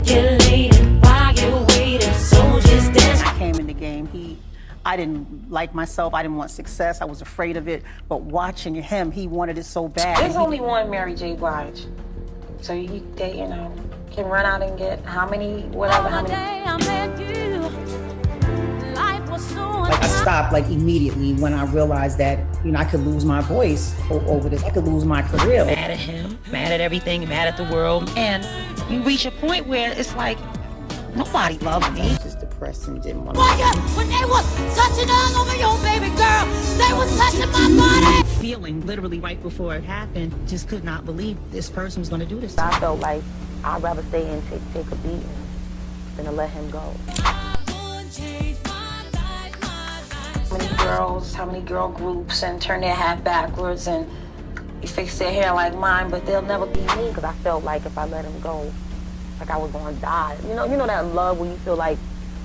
calculating while you're waiting, so just dance. I came in the game, I didn't like myself, I didn't want success, I was afraid of it, but watching him, he wanted it so bad. There's only one Mary J. Blige, so they, can run out and get how many. Like I stopped immediately when I realized that, I could lose my voice over this. I could lose my career. Mad at him, mad at everything, mad at the world. And you reach a point where it's like, nobody loved me. Just depressed and didn't want to. When they was touching all over your baby girl, they was touching my body. Feeling literally right before it happened, just could not believe this person was going to do this. I felt like I'd rather stay and take a beating than to let him go. How many girl groups and turn their hat backwards and fix their hair like mine, but they'll never be me, because I felt like if I let him go, like I was gonna die. You know that love where you feel like,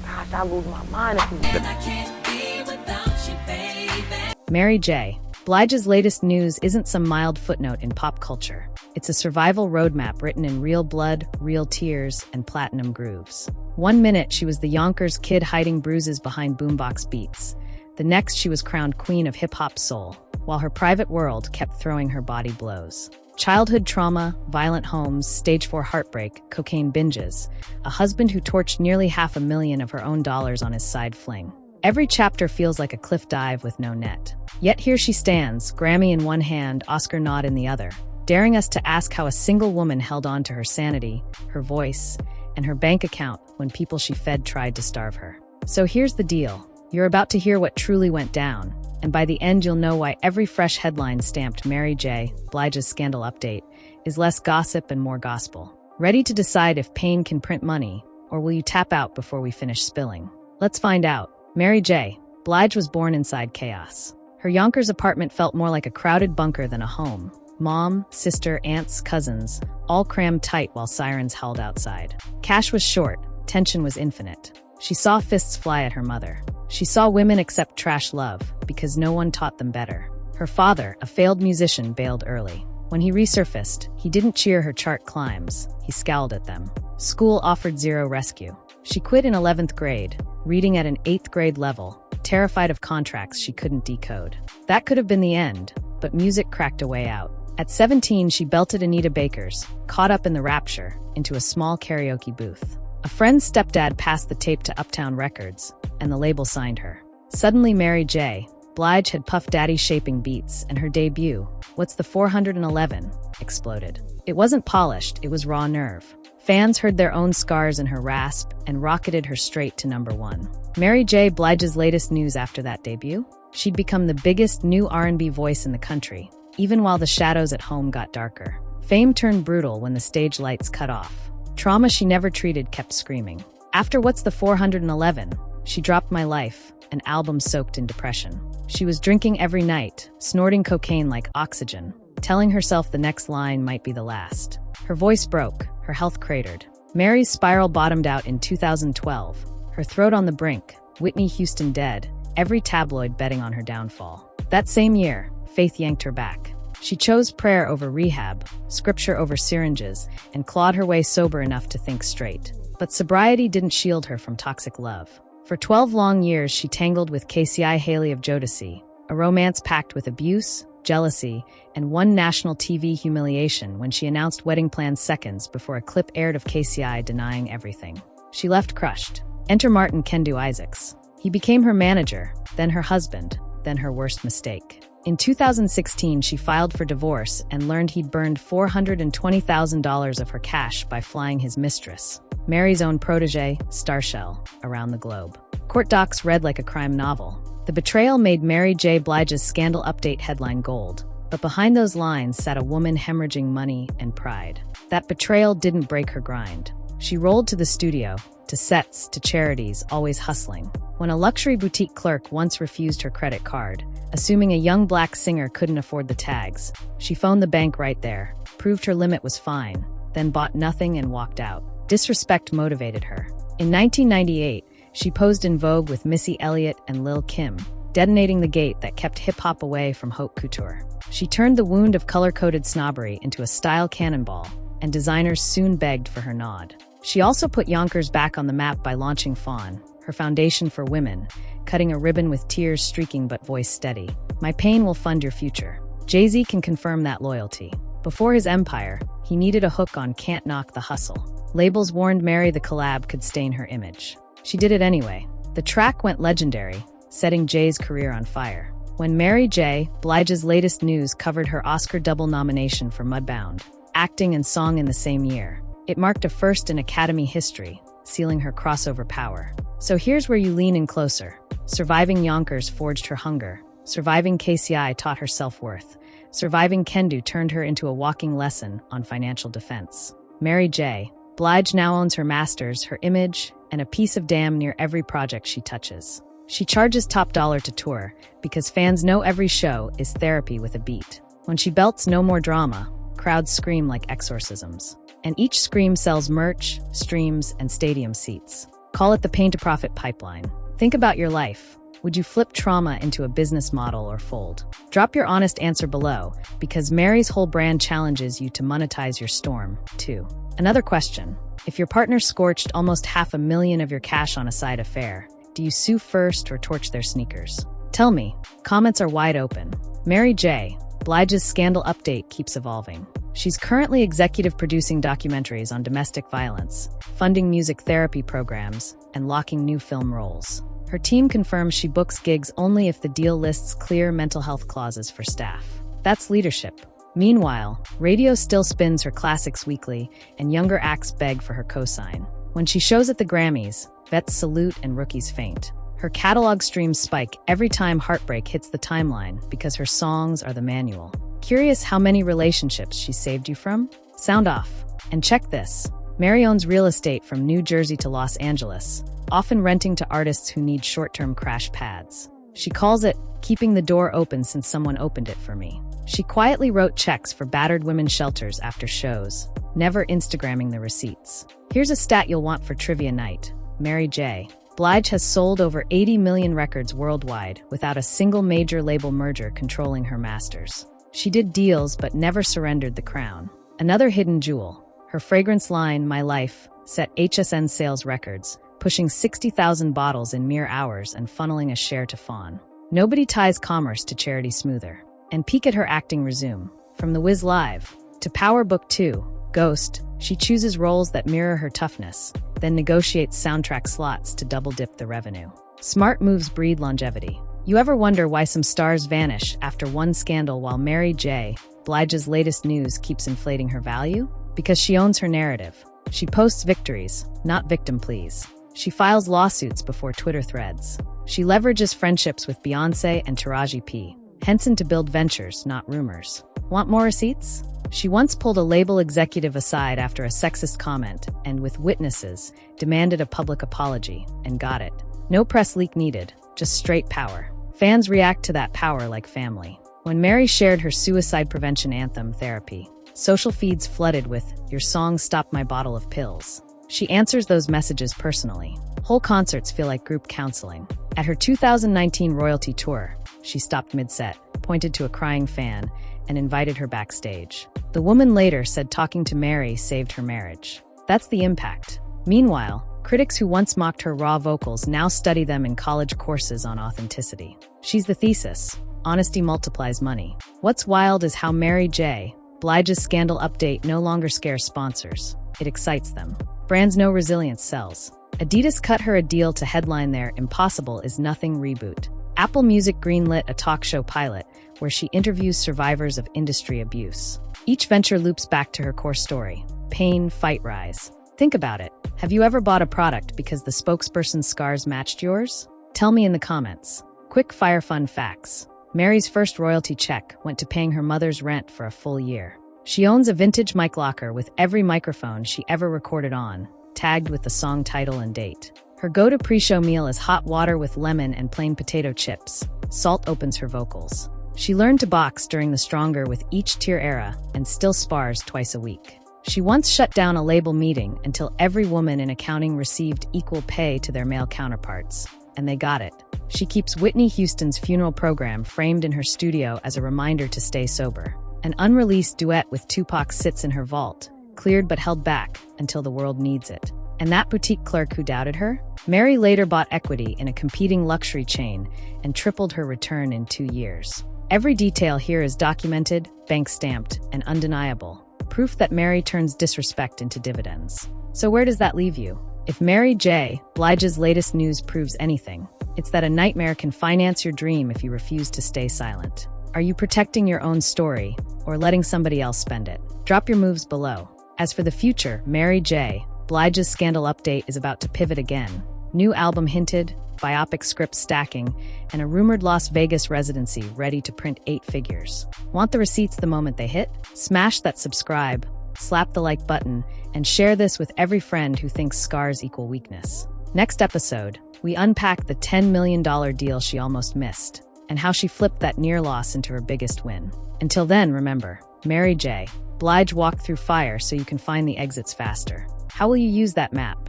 gosh, I'll lose my mind if you. I can't be without you, baby. Mary J. Blige's latest news isn't some mild footnote in pop culture. It's a survival roadmap written in real blood, real tears, and platinum grooves. 1 minute she was the Yonkers kid hiding bruises behind boombox beats. The next she was crowned queen of hip-hop soul, while her private world kept throwing her body blows. Childhood trauma, violent homes, stage 4 heartbreak, cocaine binges, a husband who torched nearly $500,000 of her own dollars on his side fling. Every chapter feels like a cliff dive with no net. Yet here she stands, Grammy in one hand, Oscar nod in the other, daring us to ask how a single woman held on to her sanity, her voice, and her bank account when people she fed tried to starve her. So here's the deal. You're about to hear what truly went down, and by the end you'll know why every fresh headline stamped Mary J. Blige's scandal update is less gossip and more gospel. Ready to decide if pain can print money, or will you tap out before we finish spilling? Let's find out. Mary J. Blige was born inside chaos. Her Yonkers apartment felt more like a crowded bunker than a home. Mom, sister, aunts, cousins, all crammed tight while sirens howled outside. Cash was short, tension was infinite. She saw fists fly at her mother. She saw women accept trash love because no one taught them better. Her father, a failed musician, bailed early. When he resurfaced, he didn't cheer her chart climbs. He scowled at them. School offered zero rescue. She quit in 11th grade, reading at an 8th grade level, terrified of contracts she couldn't decode. That could have been the end, but music cracked a way out. At 17, she belted Anita Baker's, caught up in the rapture, into a small karaoke booth. A friend's stepdad passed the tape to Uptown Records, and the label signed her. Suddenly Mary J. Blige had Puff Daddy shaping beats, and her debut, What's the 411, exploded. It wasn't polished, it was raw nerve. Fans heard their own scars in her rasp and rocketed her straight to #1. Mary J. Blige's latest news after that debut? She'd become the biggest new R&B voice in the country, even while the shadows at home got darker. Fame turned brutal when the stage lights cut off. Trauma she never treated kept screaming. After What's the 411, she dropped My Life, an album soaked in depression. She was drinking every night, snorting cocaine like oxygen, telling herself the next line might be the last. Her voice broke, her health cratered. Mary's spiral bottomed out in 2012, her throat on the brink, Whitney Houston dead, every tabloid betting on her downfall. That same year, faith yanked her back. She chose prayer over rehab, scripture over syringes, and clawed her way sober enough to think straight. But sobriety didn't shield her from toxic love. For 12 long years, she tangled with KCI Haley of Jodeci, a romance packed with abuse, jealousy, and one national TV humiliation when she announced wedding plans seconds before a clip aired of KCI denying everything. She left crushed. Enter Martin Kendu Isaacs. He became her manager, then her husband, then her worst mistake. In 2016, she filed for divorce and learned he'd burned $420,000 of her cash by flying his mistress, Mary's own protege, Starshell, around the globe. Court docs read like a crime novel. The betrayal made Mary J. Blige's scandal update headline gold, but behind those lines sat a woman hemorrhaging money and pride. That betrayal didn't break her grind. She rolled to the studio, to sets, to charities, always hustling. When a luxury boutique clerk once refused her credit card, assuming a young black singer couldn't afford the tags, she phoned the bank right there, proved her limit was fine, then bought nothing and walked out. Disrespect motivated her. In 1998, she posed in Vogue with Missy Elliott and Lil' Kim, detonating the gate that kept hip-hop away from haute couture. She turned the wound of color-coded snobbery into a style cannonball, and designers soon begged for her nod. She also put Yonkers back on the map by launching Fawn, her foundation for women, cutting a ribbon with tears streaking but voice steady. My pain will fund your future. Jay-Z can confirm that loyalty. Before his empire, he needed a hook on Can't Knock the Hustle. Labels warned Mary the collab could stain her image. She did it anyway. The track went legendary, setting Jay's career on fire. When Mary J. Blige's latest news covered her Oscar double nomination for Mudbound, acting and song in the same year, it marked a first in Academy history, sealing her crossover power. So here's where you lean in closer. Surviving Yonkers forged her hunger. Surviving KCI taught her self-worth. Surviving Kendu turned her into a walking lesson on financial defense. Mary J. Blige now owns her masters, her image, and a piece of damn near every project she touches. She charges top dollar to tour because fans know every show is therapy with a beat. When she belts no more drama, crowds scream like exorcisms. And each scream sells merch, streams, and stadium seats. Call it the pain-to-profit pipeline. Think about your life. Would you flip trauma into a business model or fold? Drop your honest answer below, because Mary's whole brand challenges you to monetize your storm, too. Another question. If your partner scorched almost $500,000 of your cash on a side affair, do you sue first or torch their sneakers? Tell me. Comments are wide open. Mary J. Blige's scandal update keeps evolving. She's currently executive producing documentaries on domestic violence, funding music therapy programs, and locking new film roles. Her team confirms she books gigs only if the deal lists clear mental health clauses for staff. That's leadership. Meanwhile, radio still spins her classics weekly, and younger acts beg for her cosign. When she shows at the Grammys, vets salute and rookies faint. Her catalog streams spike every time Heartbreak hits the timeline because her songs are the manual. Curious how many relationships she saved you from? Sound off. And check this. Mary owns real estate from New Jersey to Los Angeles, often renting to artists who need short-term crash pads. She calls it keeping the door open since someone opened it for me. She quietly wrote checks for battered women's shelters after shows, never Instagramming the receipts. Here's a stat you'll want for trivia night. Mary J. Blige has sold over 80 million records worldwide without a single major label merger controlling her masters. She did deals but never surrendered the crown. Another hidden jewel. Her fragrance line, My Life, set HSN sales records, pushing 60,000 bottles in mere hours and funneling a share to Fawn. Nobody ties commerce to charity smoother. And peek at her acting resume. From The Wiz Live to Power Book 2, Ghost, she chooses roles that mirror her toughness, then negotiates soundtrack slots to double-dip the revenue. Smart moves breed longevity. You ever wonder why some stars vanish after one scandal while Mary J. Blige's latest news keeps inflating her value? Because she owns her narrative. She posts victories, not victim pleas. She files lawsuits before Twitter threads. She leverages friendships with Beyoncé and Taraji P. Henson to build ventures, not rumors. Want more receipts? She once pulled a label executive aside after a sexist comment and, with witnesses, demanded a public apology, and got it. No press leak needed, just straight power. Fans react to that power like family. When Mary shared her suicide prevention anthem, Therapy, social feeds flooded with, "Your song stopped my bottle of pills." She answers those messages personally. Whole concerts feel like group counseling. At her 2019 royalty tour, she stopped mid-set, pointed to a crying fan, and invited her backstage. The woman later said talking to Mary saved her marriage. That's the impact. Meanwhile, critics who once mocked her raw vocals now study them in college courses on authenticity. She's the thesis. Honesty multiplies money. What's wild is how Mary J. Blige's scandal update no longer scares sponsors. It excites them. Brands know resilience sells. Adidas cut her a deal to headline their Impossible Is Nothing reboot. Apple Music greenlit a talk show pilot where she interviews survivors of industry abuse. Each venture loops back to her core story: pain, fight, rise. Think about it. Have you ever bought a product because the spokesperson's scars matched yours? Tell me in the comments. Quick fire fun facts. Mary's first royalty check went to paying her mother's rent for a full year. She owns a vintage mic locker with every microphone she ever recorded on, tagged with the song title and date. Her go-to pre-show meal is hot water with lemon and plain potato chips. Salt opens her vocals. She learned to box during the Stronger with Each Tier era and still spars twice a week. She once shut down a label meeting until every woman in accounting received equal pay to their male counterparts, and they got it. She keeps Whitney Houston's funeral program framed in her studio as a reminder to stay sober. An unreleased duet with Tupac sits in her vault, cleared but held back until the world needs it. And that boutique clerk who doubted her? Mary later bought equity in a competing luxury chain and tripled her return in 2 years. Every detail here is documented, bank-stamped, and undeniable. Proof that Mary turns disrespect into dividends. So where does that leave you? If Mary J. Blige's latest news proves anything, it's that a nightmare can finance your dream if you refuse to stay silent. Are you protecting your own story or letting somebody else spend it? Drop your moves below. As for the future, Mary J. Blige's scandal update is about to pivot again. New album hinted, biopic script stacking, and a rumored Las Vegas residency ready to print 8 figures. Want the receipts the moment they hit? Smash that subscribe, slap the like button, and share this with every friend who thinks scars equal weakness. Next episode, we unpack the $10 million deal she almost missed, and how she flipped that near loss into her biggest win. Until then, remember, Mary J. Blige walked through fire so you can find the exits faster. How will you use that map?